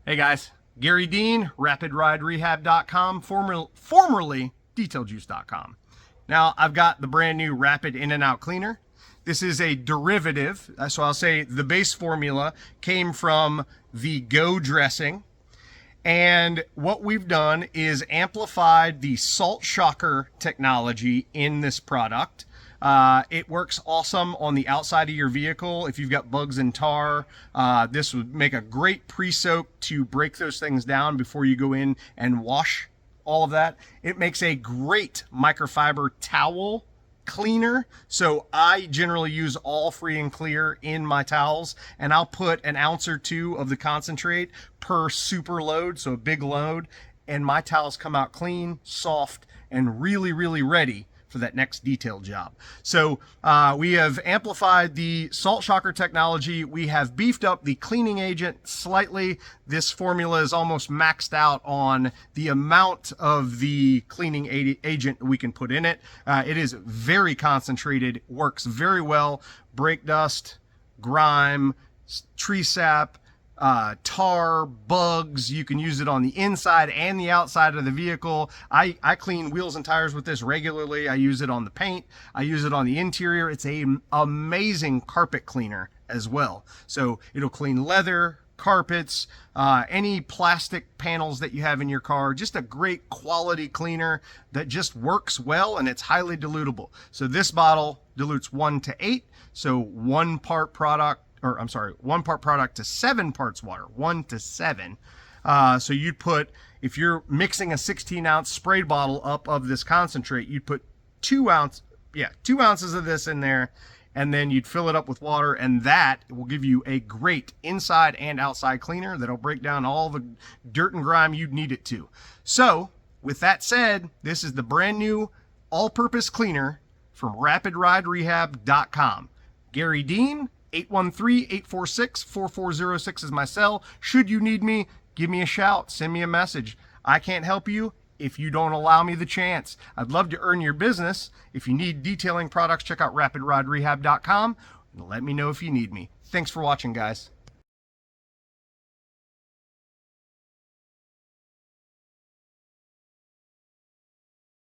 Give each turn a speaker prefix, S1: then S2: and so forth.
S1: Hey guys, Garry Dean, RapidRideRehab.com, formerly DetailJuice.com. Now I've got the brand new Rapid In and Out Cleaner. This is a derivative, so I'll say the base formula came from the Go dressing. And what we've done is amplified the salt shocker technology in this product. It works awesome on the outside of your vehicle. If you've got bugs and tar, this would make a great pre-soak to break those things down before you go in and wash all of that. It makes a great microfiber towel cleaner. So I generally use all free and clear in my towels, and I'll put an ounce or two of the concentrate per super load, so a big load, and my towels come out clean, soft, and really, really ready for that next detail job. So we have amplified the salt shocker technology. We have beefed up the cleaning agent slightly. This formula is almost maxed out on the amount of the cleaning agent we can put in it. It is very concentrated, works very well. Brake dust, grime, tree sap, tar, bugs. You can use it on the inside and the outside of the vehicle. I clean wheels and tires with this regularly. I use it on the paint. I use it on the interior. It's an amazing carpet cleaner as well. So it'll clean leather, carpets, any plastic panels that you have in your car. Just a great quality cleaner that just works well, and it's highly dilutable. So this bottle dilutes 1 to 8. So 1 part product, or I'm sorry, 1 part product to 7 parts water, 1 to 7. So you'd put, if you're mixing a 16-ounce spray bottle up of this concentrate, you'd put 2 ounces of this in there, and then you'd fill it up with water, and that will give you a great inside and outside cleaner that'll break down all the dirt and grime you'd need it to. So with that said, this is the brand new all-purpose cleaner from RapidRideRehab.com. Garry Dean, 813-846-4406 is my cell. Should you need me, give me a shout, send me a message. I can't help you if you don't allow me the chance. I'd love to earn your business. If you need detailing products, check out RapidRideRehab.com and let me know if you need me. Thanks for watching, guys.